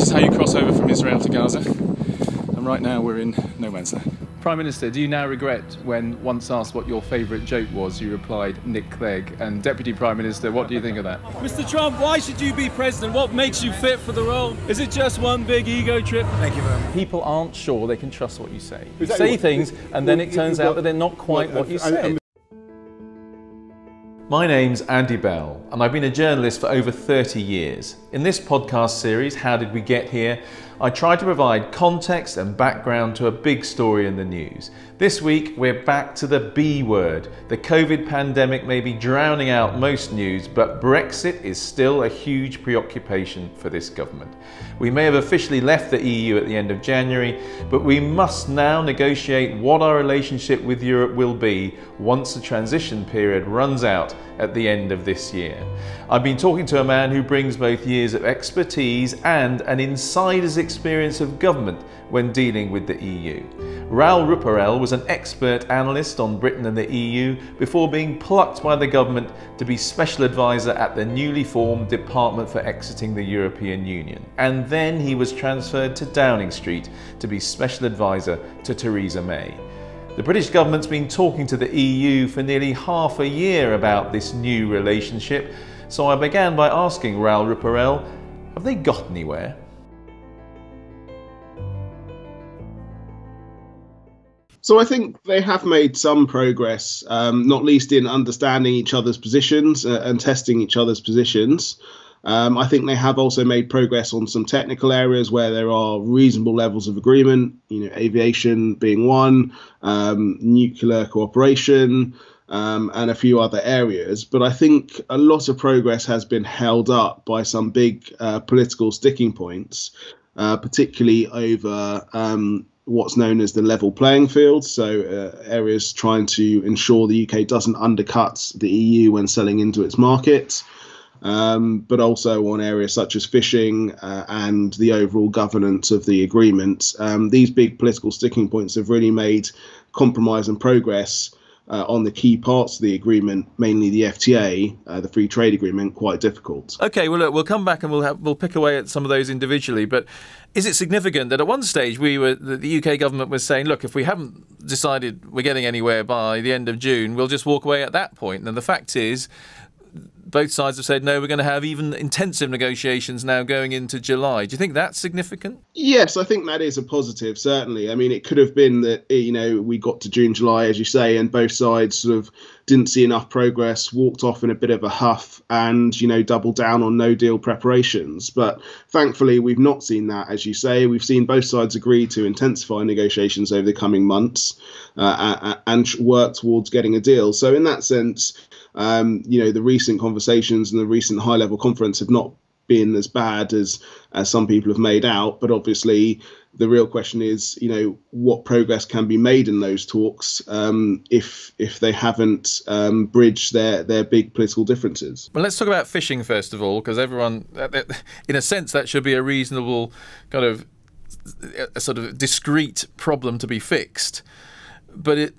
This is how you cross over from Israel to Gaza. And right now we're in no man's land. Prime Minister, do you now regret when once asked what your favourite joke was, you replied, Nick Clegg? And Deputy Prime Minister, what do you think of that? Mr. Trump, why should you be president? What makes you fit for the role? Is it just one big ego trip? Thank you very much. People aren't sure they can trust what you say. You say things and then it turns out that they're not quite what you said. My name's Andy Bell and I've been a journalist for over 30 years. In this podcast series, How Did We Get Here?, I try to provide context and background to a big story in the news. This week, we're back to the B word. The COVID pandemic may be drowning out most news, but Brexit is still a huge preoccupation for this government. We may have officially left the EU at the end of January, but we must now negotiate what our relationship with Europe will be once the transition period runs out at the end of this year. I've been talking to a man who brings both years of expertise and an insider's experience of government when dealing with the EU. Raoul Ruparel was an expert analyst on Britain and the EU before being plucked by the government to be special advisor at the newly formed Department for Exiting the European Union. And then he was transferred to Downing Street to be special advisor to Theresa May. The British government's been talking to the EU for nearly half a year about this new relationship, so I began by asking Raoul Ruparel, have they got anywhere? So I think they have made some progress, not least in understanding each other's positions and testing each other's positions. I think they have also made progress on some technical areas where there are reasonable levels of agreement, aviation being one, nuclear cooperation, and a few other areas. But I think a lot of progress has been held up by some big political sticking points, particularly over what's known as the level playing field. So areas trying to ensure the UK doesn't undercut the EU when selling into its market. But also on areas such as fishing and the overall governance of the agreement. These big political sticking points have really made compromise and progress on the key parts of the agreement, mainly the FTA, the free trade agreement, quite difficult. OK, well, look, we'll come back and we'll pick away at some of those individually. But is it significant that at one stage the UK government was saying, look, if we haven't decided we're getting anywhere by the end of June, we'll just walk away at that point? And the fact is, both sides have said, no, we're going to have even intensive negotiations now going into July. Do you think that's significant? Yes, I think that is a positive, certainly. I mean, it could have been that, we got to June, July, as you say, and both sides sort of didn't see enough progress, walked off in a bit of a huff and, doubled down on no deal preparations. But thankfully, we've not seen that, as you say. We've seen both sides agree to intensify negotiations over the coming months and work towards getting a deal. So in that sense, the recent conversations and the recent high-level conference have not been as bad as some people have made out. But obviously, the real question is, what progress can be made in those talks if they haven't bridged their big political differences. Well, let's talk about fishing first of all, because everyone, in a sense, that should be a reasonable kind of a sort of discrete problem to be fixed. But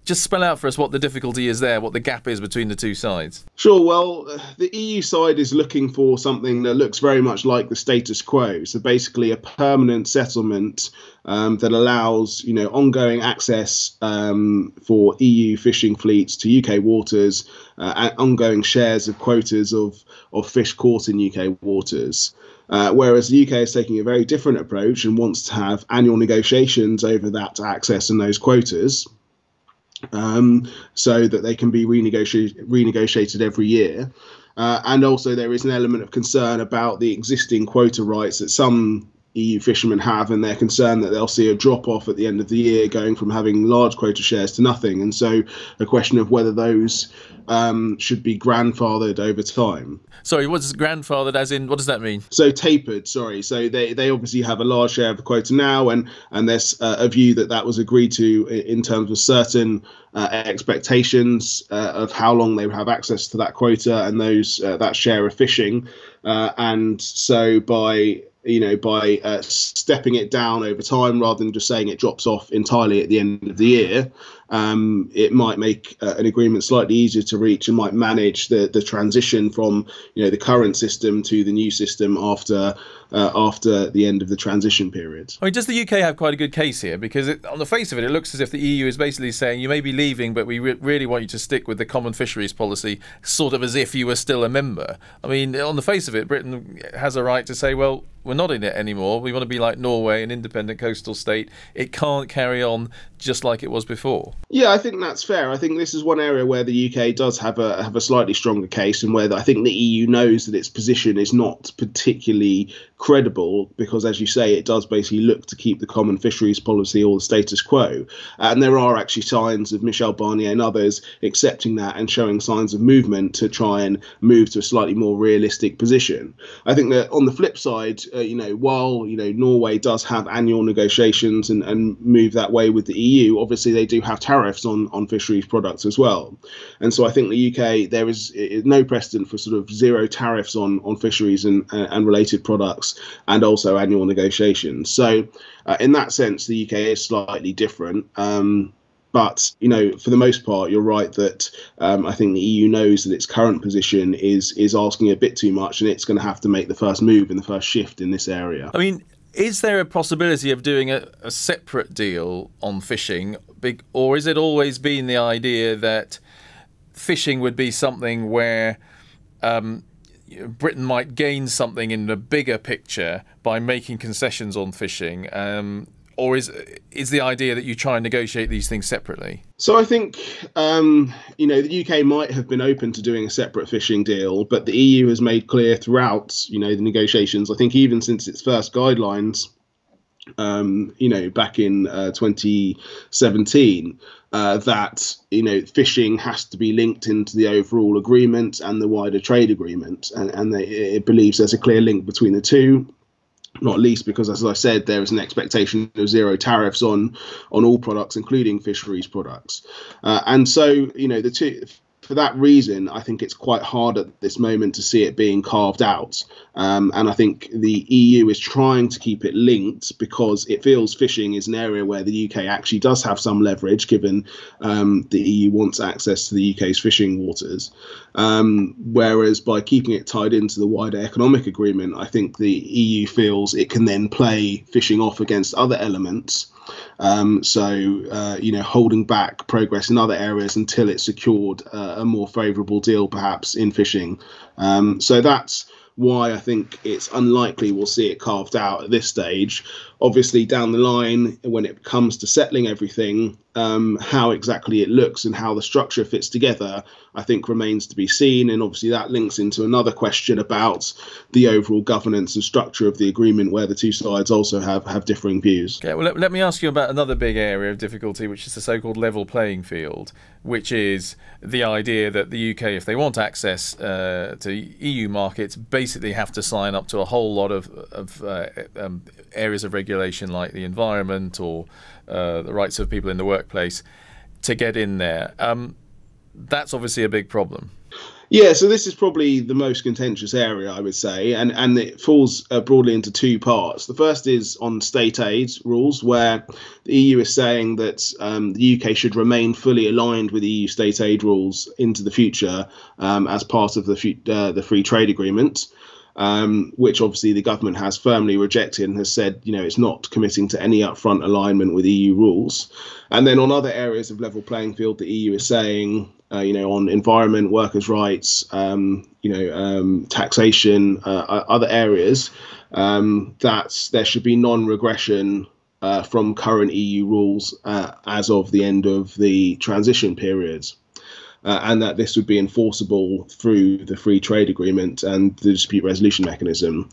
just spell out for us what the difficulty is there, what the gap is between the two sides. Sure. Well, the EU side is looking for something that looks very much like the status quo. So basically a permanent settlement that allows, ongoing access for EU fishing fleets to UK waters and ongoing shares of quotas of fish caught in UK waters. Whereas the UK is taking a very different approach and wants to have annual negotiations over that access and those quotas. So that they can be renegotiated every year. And also there is an element of concern about the existing quota rights that some EU fishermen have, and they're concerned that they'll see a drop off at the end of the year going from having large quota shares to nothing. And so a question of whether those should be grandfathered over time. Sorry, what's grandfathered as in, what does that mean? So tapered, sorry. So they obviously have a large share of the quota now, and there's a view that was agreed to in terms of certain expectations of how long they would have access to that quota and those that share of fishing. And so by stepping it down over time rather than just saying it drops off entirely at the end of the year, it might make an agreement slightly easier to reach and might manage the transition from the current system to the new system after the end of the transition period. I mean, does the UK have quite a good case here? Because on the face of it, it looks as if the EU is basically saying you may be leaving, but we really want you to stick with the common fisheries policy, sort of as if you were still a member. I mean, on the face of it, Britain has a right to say, well, we're not in it anymore. We want to be like Norway, an independent coastal state. It can't carry on just like it was before. Yeah, I think that's fair. I think this is one area where the UK does have a slightly stronger case, and where I think the EU knows that its position is not particularly credible, because, as you say, it does basically look to keep the common fisheries policy or the status quo. And there are actually signs of Michel Barnier and others accepting that and showing signs of movement to try and move to a slightly more realistic position. I think that on the flip side, while Norway does have annual negotiations and move that way with the EU, obviously they do have tariffs on fisheries products as well. And so I think the UK, there is no precedent for sort of zero tariffs on fisheries and related products, and also annual negotiations. So in that sense, the UK is slightly different. But, for the most part, you're right that I think the EU knows that its current position is asking a bit too much, and it's going to have to make the first move and the first shift in this area. I mean, is there a possibility of doing a separate deal on fishing, or is it always been the idea that fishing would be something where Britain might gain something in the bigger picture by making concessions on fishing? Or is the idea that you try and negotiate these things separately? So I think, the UK might have been open to doing a separate fishing deal, but the EU has made clear throughout, the negotiations, I think even since its first guidelines, back in 2017, that, fishing has to be linked into the overall agreement and the wider trade agreement. And it believes there's a clear link between the two. Not least because, as I said, there is an expectation of zero tariffs on all products, including fisheries products. And so, the two, for that reason, I think it's quite hard at this moment to see it being carved out. And I think the EU is trying to keep it linked because it feels fishing is an area where the UK actually does have some leverage, given the EU wants access to the UK's fishing waters. Whereas by keeping it tied into the wider economic agreement, I think the EU feels it can then play fishing off against other elements. Holding back progress in other areas until it's secured a more favourable deal, perhaps in fishing. So that's why I think it's unlikely we'll see it carved out at this stage. Obviously, down the line, when it comes to settling everything, how exactly it looks and how the structure fits together, I think remains to be seen. And obviously that links into another question about the overall governance and structure of the agreement, where the two sides also have differing views. Okay, well, let me ask you about another big area of difficulty, which is the so-called level playing field, which is the idea that the UK, if they want access to EU markets, basically have to sign up to a whole lot of areas of regulation, like the environment or the rights of people in the workplace, to get in there. That's obviously a big problem. Yeah, so this is probably the most contentious area, I would say, and it falls broadly into two parts. The first is on state aid rules, where the EU is saying that the UK should remain fully aligned with EU state aid rules into the future as part of the free trade agreement. Which obviously the government has firmly rejected and has said, it's not committing to any upfront alignment with EU rules. And then on other areas of level playing field, the EU is saying, on environment, workers' rights, taxation, other areas, that there should be non-regression from current EU rules as of the end of the transition periods. And that this would be enforceable through the free trade agreement and the dispute resolution mechanism.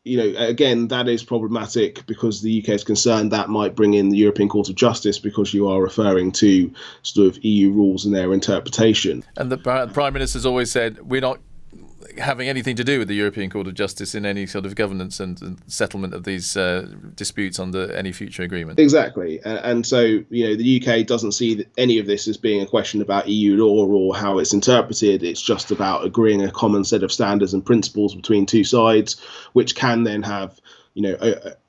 Again, that is problematic because the UK is concerned that might bring in the European Court of Justice, because you are referring to sort of EU rules and their interpretation. And the Prime Minister's always said, we're not having anything to do with the European Court of Justice in any sort of governance and settlement of these disputes under any future agreement. Exactly. And so, the UK doesn't see any of this as being a question about EU law or how it's interpreted. It's just about agreeing a common set of standards and principles between two sides, which can then have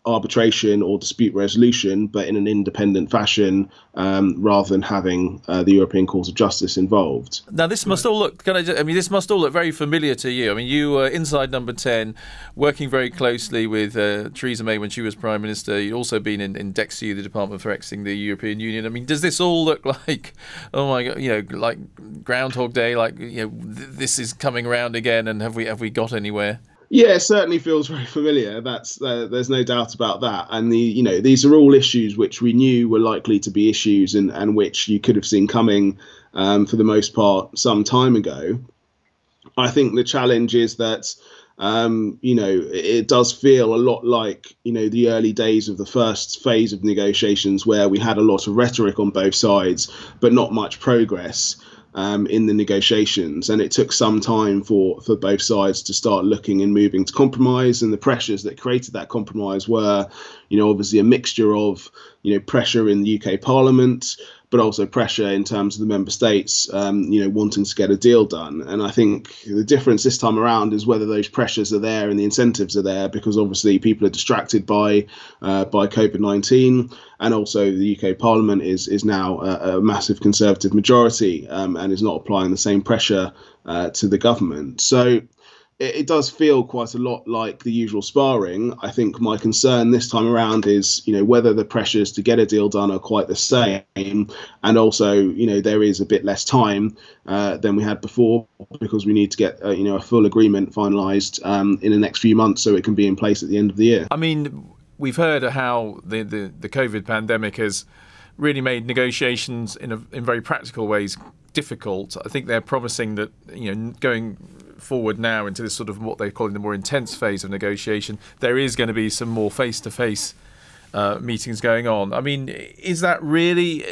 arbitration or dispute resolution, but in an independent fashion, rather than having the European Court of Justice involved. Now, this must all look this must all look very familiar to you. I mean, you were inside Number 10, working very closely with Theresa May when she was Prime Minister. You'd also been in DEXU, the Department for Exiting the European Union. I mean, does this all look like, oh my God, like Groundhog Day? Like, this is coming around again, and have we got anywhere? Yeah, it certainly feels very familiar. There's no doubt about that. And these are all issues which we knew were likely to be issues, and which you could have seen coming for the most part some time ago. I think the challenge is that it does feel a lot like the early days of the first phase of negotiations, where we had a lot of rhetoric on both sides, but not much progress in the negotiations, and it took some time for both sides to start looking and moving to compromise. And the pressures that created that compromise were, obviously a mixture of pressure in the UK Parliament, but also pressure in terms of the member states, wanting to get a deal done. And I think the difference this time around is whether those pressures are there and the incentives are there, because obviously people are distracted by COVID-19, and also the UK Parliament is now a massive Conservative majority, and is not applying the same pressure to the government. So it does feel quite a lot like the usual sparring. I think my concern this time around is, whether the pressures to get a deal done are quite the same, and also, there is a bit less time than we had before, because we need to get a full agreement finalised in the next few months, so it can be in place at the end of the year. I mean, we've heard how the COVID pandemic has really made negotiations in very practical ways difficult. I think they're promising that going forward now into this sort of what they're calling the more intense phase of negotiation, there is going to be some more face-to-face meetings going on. I mean, is that really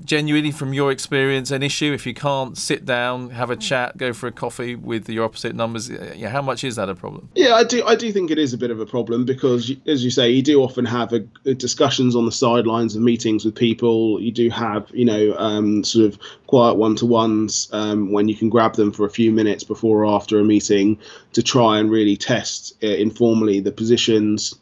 genuinely, from your experience, an issue? If you can't sit down, have a chat, go for a coffee with your opposite numbers, how much is that a problem? Yeah, I do think it is a bit of a problem, because, as you say, you do often have discussions on the sidelines of meetings with people. You do have, sort of quiet one-to-ones when you can grab them for a few minutes before or after a meeting to try and really test informally the positions.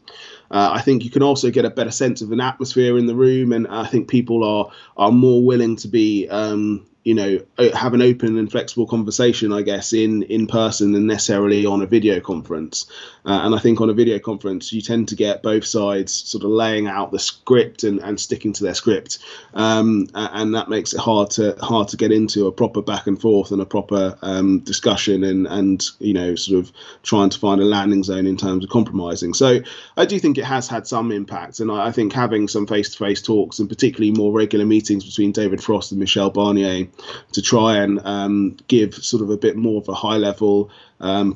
I think you can also get a better sense of an atmosphere in the room, and I think people are more willing to be have an open and flexible conversation, I guess, in person than necessarily on a video conference. And I think on a video conference, you tend to get both sides sort of laying out the script and sticking to their script. And that makes it hard to get into a proper back and forth and a proper discussion and sort of trying to find a landing zone in terms of compromising. So I do think it has had some impact. And I think having some face-to-face talks, and particularly more regular meetings between David Frost and Michel Barnier, to try and give sort of a bit more of a high-level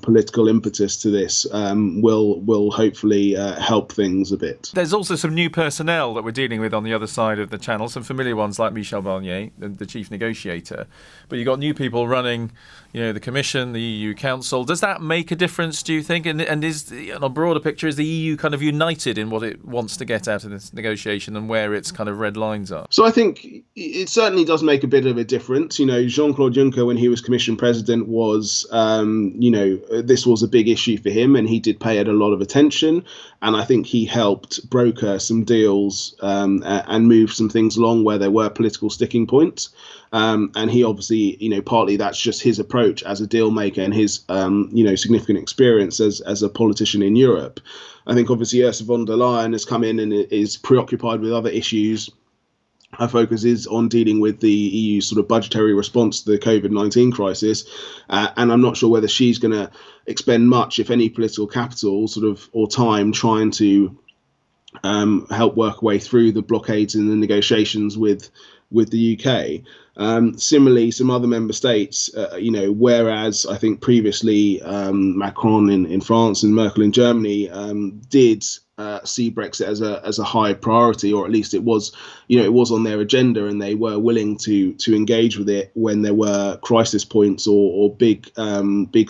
political impetus to this, will hopefully help things a bit. There's also some new personnel that we're dealing with on the other side of the channel, some familiar ones like Michel Barnier, the chief negotiator. But you've got new people running, the Commission, the EU Council. Does that make a difference, do you think? And is, on a broader picture, is the EU kind of united in what it wants to get out of this negotiation and where its kind of red lines are? So I think it certainly does make a bit of a difference. Jean-Claude Juncker, when he was Commission President, was, this was a big issue for him, and he did pay it a lot of attention. And I think he helped broker some deals and move some things along where there were political sticking points. And he obviously, partly that's just his approach as a deal maker and his, significant experience as a politician in Europe. I think obviously Ursula von der Leyen has come in and is preoccupied with other issues. Her focus is on dealing with the EU's sort of budgetary response to the COVID-19 crisis. And I'm not sure whether she's going to expend much, if any, political capital or time trying to help work her way through the blockades in the negotiations with the UK. Similarly, some other member states, whereas I think previously Macron in France and Merkel in Germany did see Brexit as a high priority, or at least it was on their agenda, and they were willing to engage with it when there were crisis points or big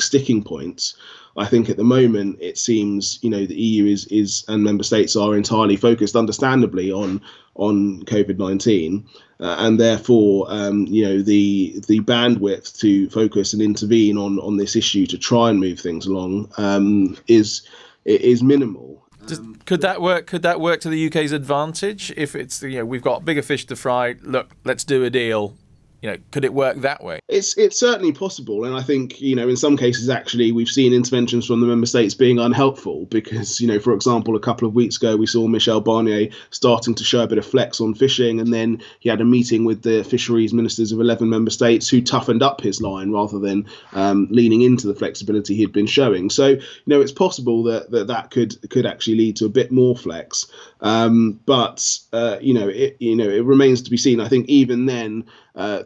sticking points. I think at the moment it seems the EU is and member states are entirely focused, understandably, on COVID-19, and therefore the bandwidth to focus and intervene on this issue to try and move things along is minimal. Could that work? Could that work to the UK's advantage if it's we've got bigger fish to fry? Look, let's do a deal. Could it work that way? It's certainly possible, and I think in some cases actually we've seen interventions from the member states being unhelpful because for example a couple of weeks ago we saw Michel Barnier starting to show a bit of flex on fishing, and then he had a meeting with the fisheries ministers of 11 member states who toughened up his line rather than leaning into the flexibility he'd been showing. So it's possible that could actually lead to a bit more flex, but it remains to be seen. I think even then.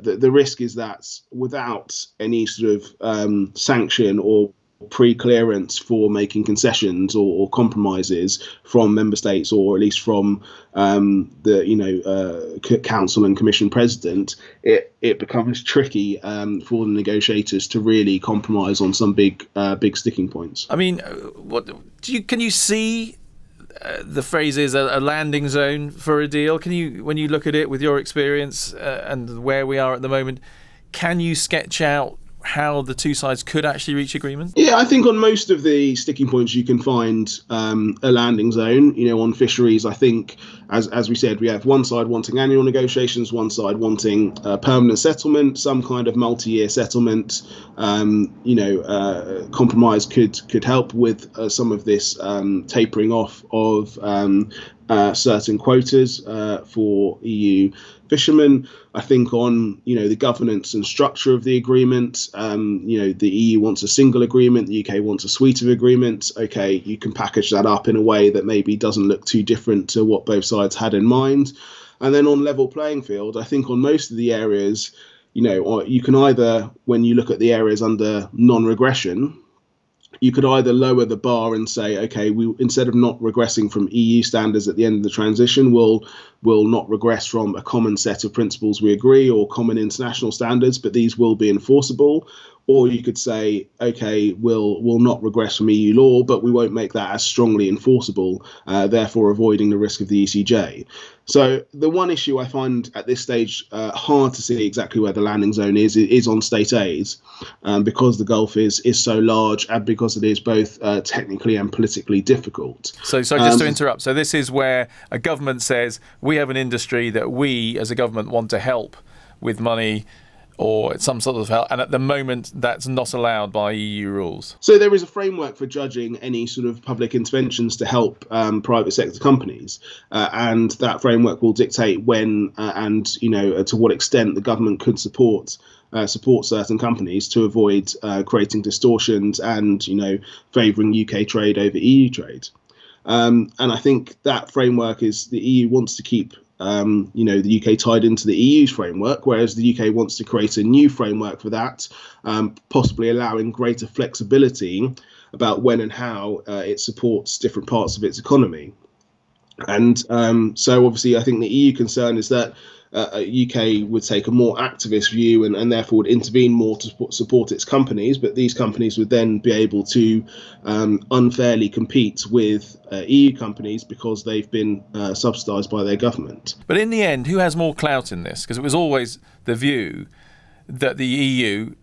The risk is that without any sort of sanction or pre-clearance for making concessions or compromises from member states, or at least from the council and commission president, it becomes tricky for the negotiators to really compromise on some big sticking points. I mean, can you see? The phrase is a landing zone for a deal. Can you, when you look at it with your experience and where we are at the moment, can you sketch out how the two sides could actually reach agreement? Yeah, I think on most of the sticking points you can find a landing zone. On fisheries, I think, as we said, we have one side wanting annual negotiations, one side wanting permanent settlement, some kind of multi-year settlement. Compromise could help with some of this tapering off of certain quotas for EU fishermen. I think on the governance and structure of the agreement, the EU wants a single agreement, the UK wants a suite of agreements. Okay, you can package that up in a way that maybe doesn't look too different to what both sides had in mind. And then on level playing field, I think on most of the areas, you can either, when you look at the areas under non-regression, you could either lower the bar and say, okay, we, instead of not regressing from EU standards at the end of the transition, we'll not regress from a common set of principles we agree or common international standards, but these will be enforceable. Or you could say, okay, we'll not regress from EU law, but we won't make that as strongly enforceable, therefore avoiding the risk of the ECJ. So the one issue I find at this stage hard to see exactly where the landing zone is on state aid, because the Gulf is so large and because it is both technically and politically difficult. So just to interrupt, so this is where a government says, we have an industry that we as a government want to help with money or some sort of help, and at the moment that's not allowed by EU rules. So there is a framework for judging any sort of public interventions to help private sector companies, and that framework will dictate when and to what extent the government could support certain companies to avoid creating distortions and favouring UK trade over EU trade. And I think that framework is the EU wants to keep the UK tied into the EU's framework, whereas the UK wants to create a new framework for that, possibly allowing greater flexibility about when and how it supports different parts of its economy. And so obviously I think the EU concern is that UK would take a more activist view and therefore would intervene more to support its companies, but these companies would then be able to unfairly compete with EU companies because they've been subsidised by their government. But in the end, who has more clout in this? Because it was always the view that the EU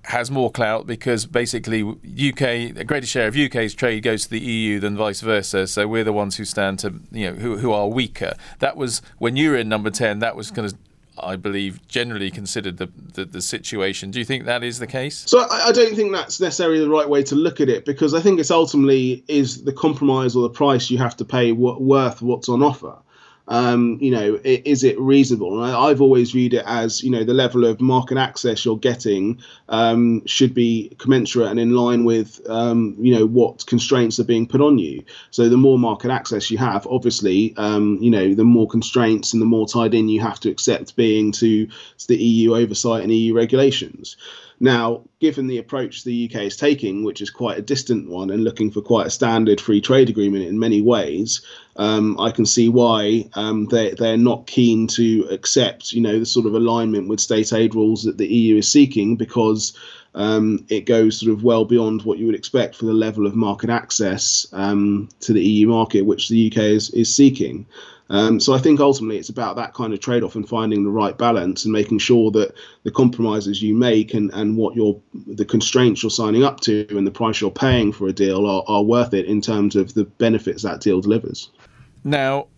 has more clout because basically a greater share of UK's trade goes to the EU than vice versa. So we're the ones who stand to, who are weaker. That was, when you were in number 10, that was kind of, I believe, generally considered the situation. Do you think that is the case? So I don't think that's necessarily the right way to look at it, because I think it's ultimately, is the compromise or the price you have to pay worth what's on offer? Is it reasonable? And I've always viewed it as, the level of market access you're getting should be commensurate and in line with, what constraints are being put on you. So the more market access you have, obviously, the more constraints and the more tied in you have to accept being to the EU oversight and EU regulations. Now, given the approach the UK is taking, which is quite a distant one and looking for quite a standard free trade agreement in many ways, I can see why they're not keen to accept, the sort of alignment with state aid rules that the EU is seeking, because it goes sort of well beyond what you would expect for the level of market access to the EU market, which the UK is seeking. So I think ultimately it's about that kind of trade-off and finding the right balance and making sure that the compromises you make and what the constraints you're signing up to and the price you're paying for a deal are worth it in terms of the benefits that deal delivers. Now,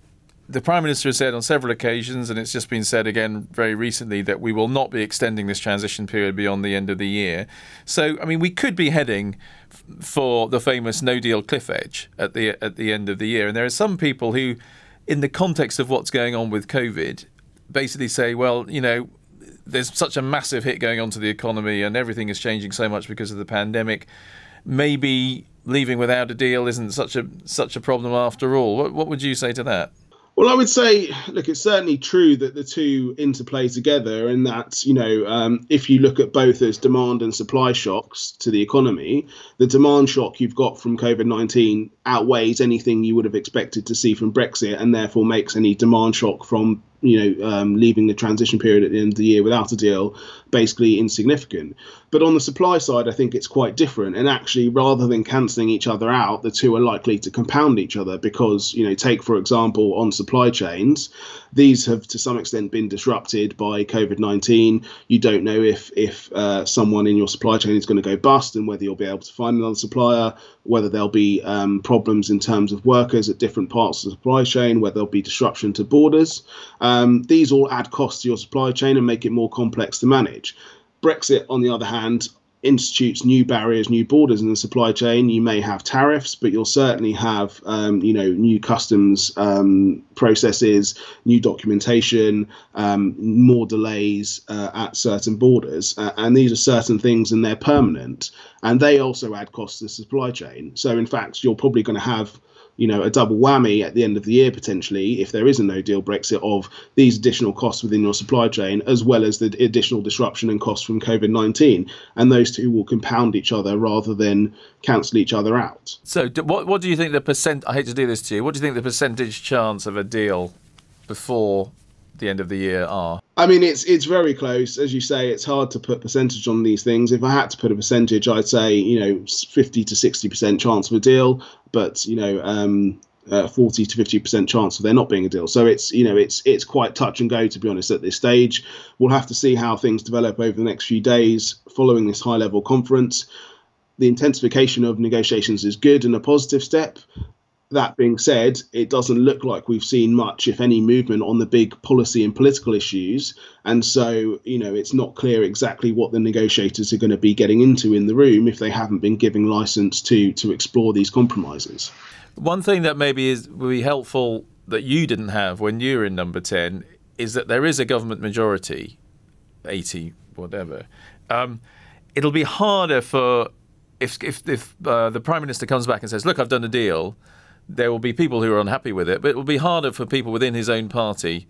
the Prime Minister has said on several occasions, and it's just been said again very recently, that we will not be extending this transition period beyond the end of the year. So, I mean, we could be heading for the famous no-deal cliff edge at the end of the year. And there are some people who, in the context of what's going on with COVID, basically say, well, you know, there's such a massive hit going on to the economy and everything is changing so much because of the pandemic. Maybe leaving without a deal isn't such a problem after all. What would you say to that? Well, I would say, look, it's certainly true that the two interplay together, and that, you know, if you look at both as demand and supply shocks to the economy, the demand shock you've got from COVID-19 outweighs anything you would have expected to see from Brexit, and therefore makes any demand shock from, you know, leaving the transition period at the end of the year without a deal basically insignificant. But on the supply side, I think it's quite different. And actually, rather than cancelling each other out, the two are likely to compound each other because, you know, take, for example, on supply chains, these have to some extent been disrupted by COVID-19. You don't know if someone in your supply chain is going to go bust and whether you'll be able to find another supplier, whether there'll be problems in terms of workers at different parts of the supply chain, whether there'll be disruption to borders. These all add costs to your supply chain and make it more complex to manage. Brexit, on the other hand, institutes new barriers, new borders in the supply chain. You may have tariffs, but you'll certainly have, you know, new customs processes, new documentation, more delays at certain borders. And these are certain things and they're permanent. And they also add costs to the supply chain. So, in fact, you're probably going to have, you know, a double whammy at the end of the year, potentially, if there is a no-deal Brexit, of these additional costs within your supply chain, as well as the additional disruption and costs from COVID-19. And those two will compound each other rather than cancel each other out. So what do you think the percent, I hate to do this to you, what do you think the percentage chance of a deal before the end of the year are? I mean, it's very close. As you say, it's hard to put percentage on these things. If I had to put a percentage, I'd say, you know, 50 to 60% chance of a deal, but, you know, 40 to 50% chance of there not being a deal. So it's, you know, it's quite touch and go, to be honest, at this stage. We'll have to see how things develop over the next few days following this high-level conference. The intensification of negotiations is good and a positive step. That being said, it doesn't look like we've seen much, if any, movement on the big policy and political issues. And so, you know, it's not clear exactly what the negotiators are going to be getting into in the room if they haven't been giving license to explore these compromises. One thing that maybe will be helpful that you didn't have when you were in number 10 is that there is a government majority, 80, whatever. It'll be harder for, if the Prime Minister comes back and says, look, I've done a deal, there will be people who are unhappy with it, but it will be harder for people within his own party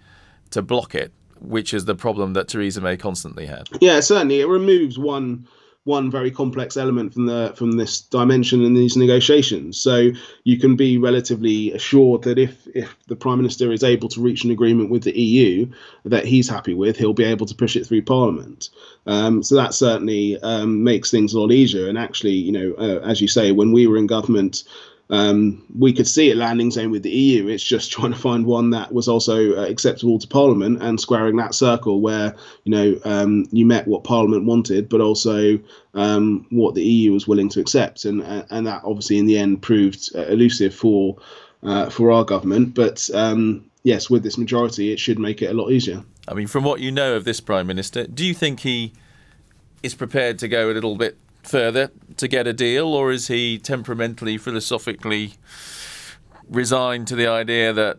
to block it, which is the problem that Theresa May constantly had. Yeah, certainly. It removes one very complex element from this dimension in these negotiations. So you can be relatively assured that if the Prime Minister is able to reach an agreement with the EU that he's happy with, he'll be able to push it through Parliament. So that certainly makes things a lot easier. And actually, you know, as you say, when we were in government, we could see a landing zone with the EU. It's just trying to find one that was also acceptable to Parliament and squaring that circle where, you know, you met what Parliament wanted, but also what the EU was willing to accept. And that obviously in the end proved elusive for our government. But yes, with this majority, it should make it a lot easier. I mean, from what you know of this Prime Minister, do you think he is prepared to go a little bit further to get a deal, or is he temperamentally, philosophically resigned to the idea that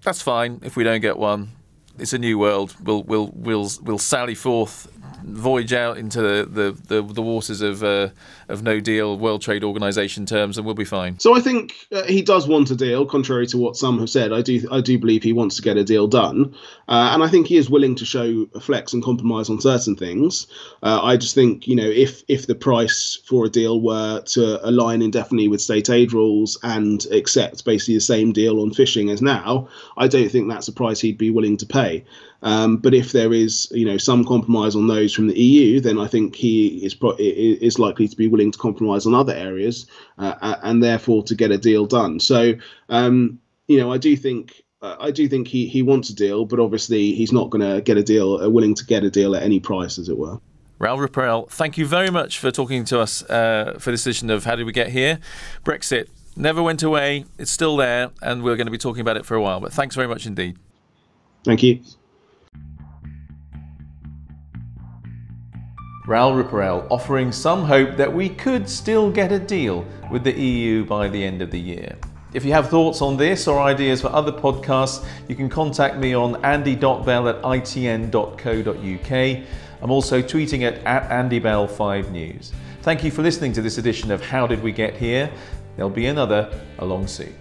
that's fine if we don't get one? It's a new world. We'll sally forth, voyage out into the waters of no deal, World Trade Organization terms, and we'll be fine. So I think he does want a deal, contrary to what some have said. I do believe he wants to get a deal done, and I think he is willing to show a flex and compromise on certain things. I just think, you know, if the price for a deal were to align indefinitely with state aid rules and accept basically the same deal on fishing as now, I don't think that's a price he'd be willing to pay. But if there is, you know, some compromise on those from the EU, then I think he is likely to be willing to compromise on other areas and therefore to get a deal done. So, you know, I do think I do think he wants a deal, but obviously he's not going to get a deal, willing to get a deal at any price, as it were. Raoul Ruparel, thank you very much for talking to us for this edition of How Did We Get Here? Brexit never went away. It's still there, and we're going to be talking about it for a while. But thanks very much indeed. Thank you. Raoul Ruparel offering some hope that we could still get a deal with the EU by the end of the year. If you have thoughts on this or ideas for other podcasts, you can contact me on andy.bell@itn.co.uk. I'm also tweeting at @AndyBell5News. Thank you for listening to this edition of How Did We Get Here? There'll be another along soon.